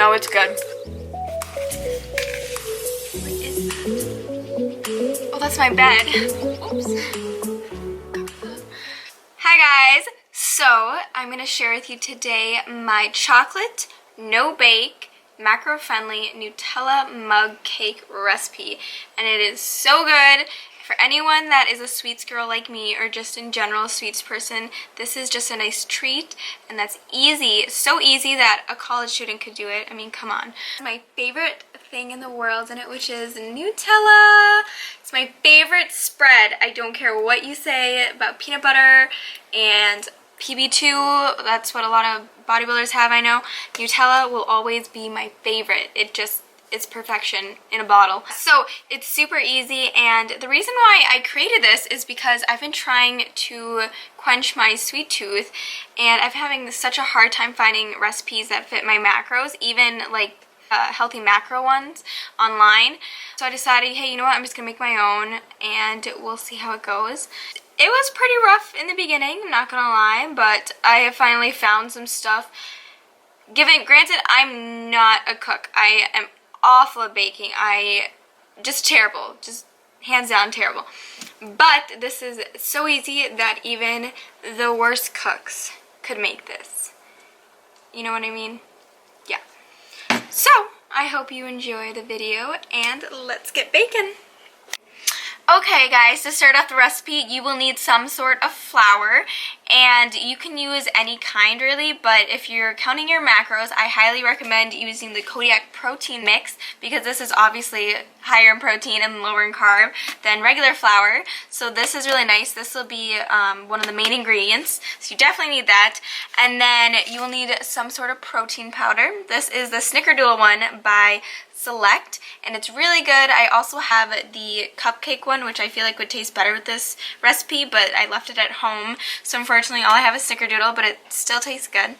know it's good. What is that? Oh, that's my bed. Oops. Hi guys. So I'm gonna share with you today my chocolate, no bake, macro-friendly Nutella mug cake recipe, and it is so good. For anyone that is a sweets girl like me, or just in general a sweets person, this is just a nice treat, and that's easy, so easy that a college student could do it. I mean, come on. My favorite thing in the world in it, which is Nutella. It's my favorite spread. I don't care what you say about peanut butter and PB2, that's what a lot of bodybuilders have, I know. Nutella will always be my favorite. It's perfection in a bottle. So it's super easy, and the reason why I created this is because I've been trying to quench my sweet tooth, and I'm having such a hard time finding recipes that fit my macros, even like healthy macro ones online. So I decided, hey, you know what, I'm just gonna make my own and we'll see how it goes. It was pretty rough in the beginning, I'm not gonna lie, but I have finally found some stuff. Granted, I'm not a cook. I am awful at baking. Just terrible. Just hands down terrible. But this is so easy that even the worst cooks could make this. You know what I mean? Yeah. So, I hope you enjoy the video, and let's get baking. Okay guys, to start off the recipe, you will need some sort of flour, and you can use any kind really, but if you're counting your macros, I highly recommend using the Kodiak protein mix, because this is obviously higher in protein and lower in carb than regular flour. So this is really nice. This will be one of the main ingredients, so you definitely need that. And then you will need some sort of protein powder. This is the Snickerdoodle one by Select, and it's really good. I also have the cupcake one, which I feel like would taste better with this recipe, but I left it at home, so unfortunately all I have is Snickerdoodle, but it still tastes good.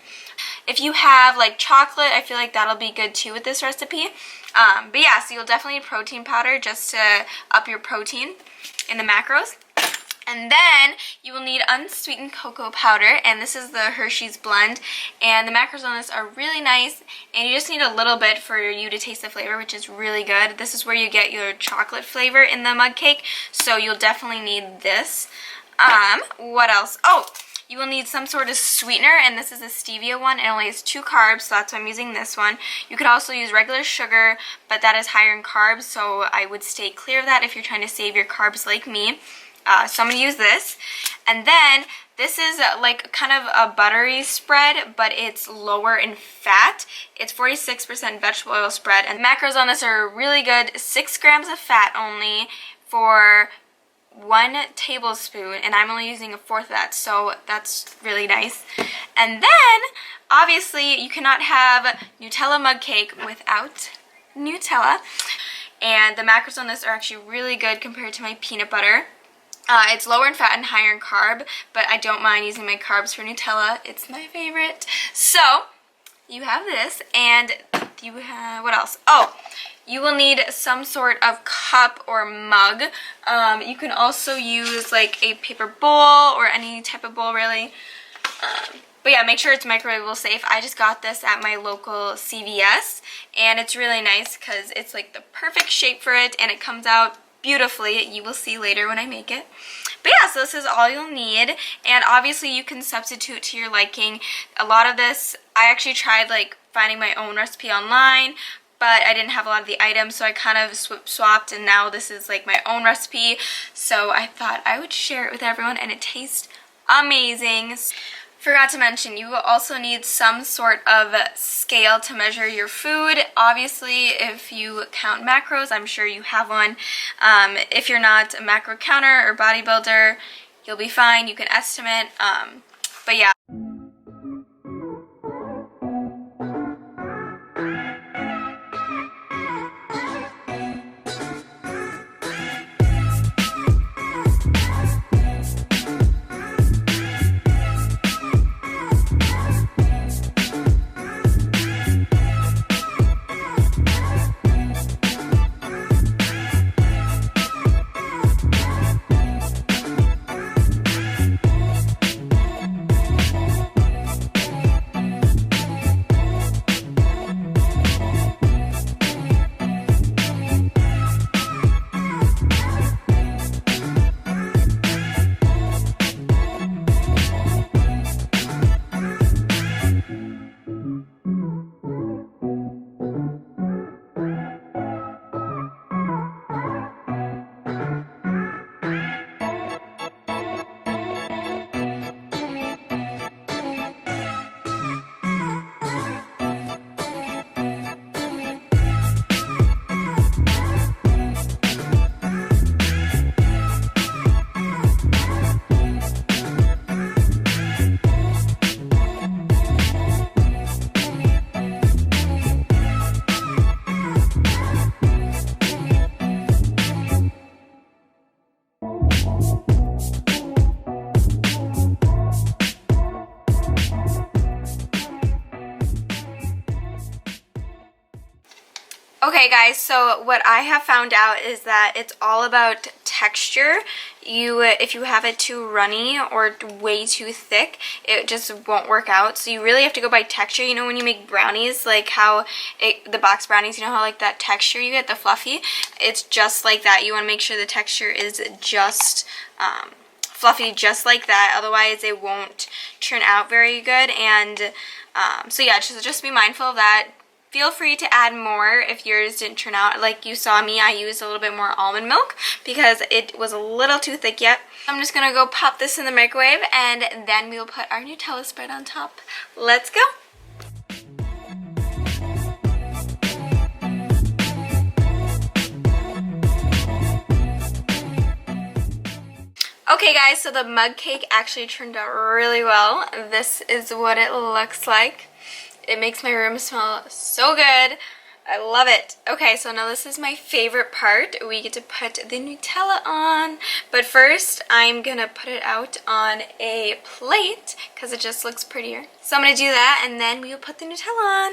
If you have like chocolate, I feel like that'll be good too with this recipe. But yeah, so you'll definitely need protein powder just to up your protein in the macros. And then you will need unsweetened cocoa powder, and this is the Hershey's blend, and the macros on this are really nice, and you just need a little bit for you to taste the flavor, which is really good. This is where you get your chocolate flavor in the mug cake, so you'll definitely need this. What else? Oh, you will need some sort of sweetener, and this is a stevia one. It only has 2 carbs, so that's why I'm using this one. You could also use regular sugar, but that is higher in carbs, so I would stay clear of that if you're trying to save your carbs like me. So I'm going to use this. And then this is like kind of a buttery spread, but it's lower in fat. It's 46% vegetable oil spread, and the macros on this are really good. 6 grams of fat only for 1 tablespoon, and I'm only using 1/4 of that, so that's really nice. And then, obviously, you cannot have Nutella mug cake without Nutella. And the macros on this are actually really good compared to my peanut butter. It's lower in fat and higher in carb, but I don't mind using my carbs for Nutella. It's my favorite. So, you have this, and you have, what else? Oh, you will need some sort of cup or mug. You can also use like a paper bowl or any type of bowl really. But yeah, make sure it's microwavable safe. I just got this at my local CVS, and it's really nice because it's like the perfect shape for it, and it comes out beautifully. You will see later when I make it. But yeah, so this is all you'll need, and obviously you can substitute to your liking. A lot of this, I actually tried like finding my own recipe online, but I didn't have a lot of the items, so I kind of swapped, and now this is like my own recipe, so I thought I would share it with everyone, and it tastes amazing. Forgot to mention, you will also need some sort of scale to measure your food. Obviously, if you count macros, I'm sure you have one. If you're not a macro counter or bodybuilder, you'll be fine. You can estimate. But yeah. Okay guys, so what I have found out is that it's all about texture. If you have it too runny or way too thick, it just won't work out. So you really have to go by texture. You know when you make brownies, like how the box brownies, you know how like that texture you get, the fluffy? It's just like that. You want to make sure the texture is just fluffy just like that, otherwise it won't turn out very good. And so yeah, just be mindful of that. Feel free to add more if yours didn't turn out like you saw me. I used a little bit more almond milk because it was a little too thick yet. I'm just gonna go pop this in the microwave and then we'll put our Nutella spread on top. Let's go! Okay guys, so the mug cake actually turned out really well. This is what it looks like. It makes my room smell so good. I love it. Okay, so now this is my favorite part. We get to put the Nutella on. But first, I'm gonna put it out on a plate because it just looks prettier. So I'm gonna do that and then we'll put the Nutella on.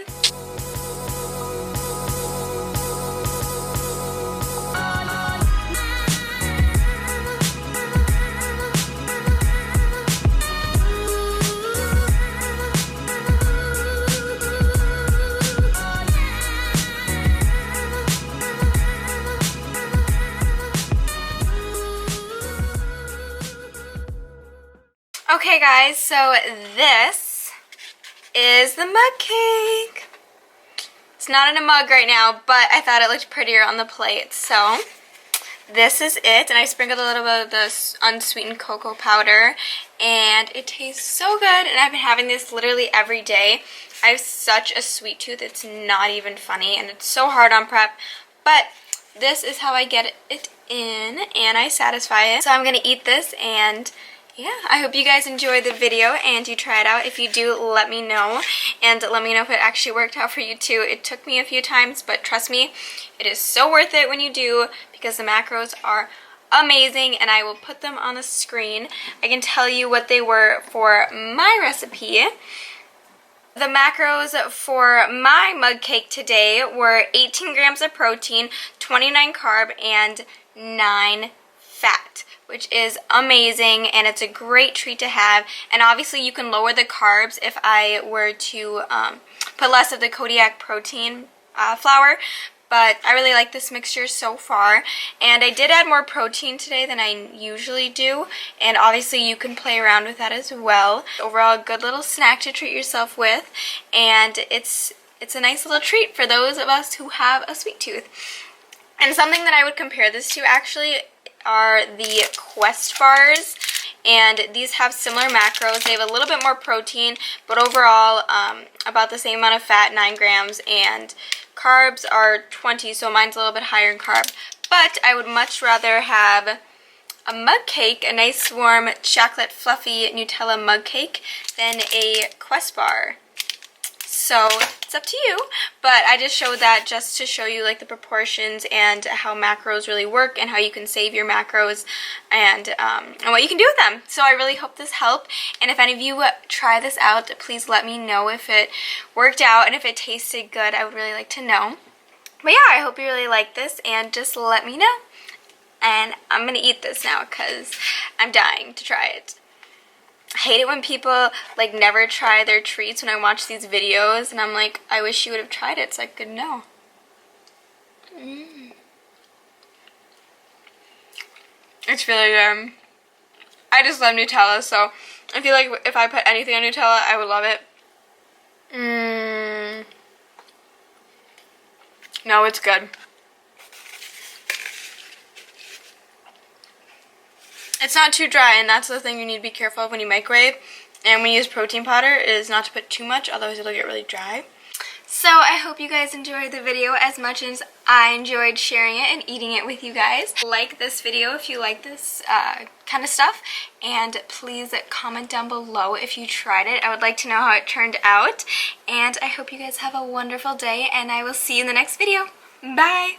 Okay guys, so this is the mug cake. It's not in a mug right now, but I thought it looked prettier on the plate. So this is it, and I sprinkled a little bit of this unsweetened cocoa powder, and it tastes so good, and I've been having this literally every day. I have such a sweet tooth, it's not even funny, and it's so hard on prep, but this is how I get it in, and I satisfy it. So I'm going to eat this, and yeah, I hope you guys enjoy the video and you try it out. If you do, let me know, and let me know if it actually worked out for you too. It took me a few times, but trust me, it is so worth it when you do because the macros are amazing, and I will put them on the screen. I can tell you what they were for my recipe. The macros for my mug cake today were 18 grams of protein, 29 carb, and 9 fat, which is amazing, and it's a great treat to have. And obviously you can lower the carbs if I were to put less of the Kodiak protein flour, but I really like this mixture so far. And I did add more protein today than I usually do, and obviously you can play around with that as well. Overall, a good little snack to treat yourself with, and it's a nice little treat for those of us who have a sweet tooth. And something that I would compare this to actually are the Quest bars, and these have similar macros. They have a little bit more protein, but overall about the same amount of fat, 9 grams, and carbs are 20, so mine's a little bit higher in carb. But I would much rather have a mug cake, a nice warm chocolate fluffy Nutella mug cake, than a Quest bar. So it's up to you, but I just showed that just to show you like the proportions and how macros really work and how you can save your macros and what you can do with them. So I really hope this helped, and if any of you try this out, please let me know if it worked out and if it tasted good. I would really like to know. But yeah, I hope you really like this, and just let me know. And I'm gonna eat this now because I'm dying to try it. I hate it when people like never try their treats when I watch these videos, and I'm like, I wish you would have tried it so I could know. It's really good. I just love Nutella, so I feel like if I put anything on Nutella, I would love it. No, it's good. It's not too dry, and that's the thing you need to be careful of when you microwave. And when you use protein powder, is not to put too much, otherwise it'll get really dry. So I hope you guys enjoyed the video as much as I enjoyed sharing it and eating it with you guys. Like this video if you like this kind of stuff, and please comment down below if you tried it. I would like to know how it turned out, and I hope you guys have a wonderful day, and I will see you in the next video. Bye!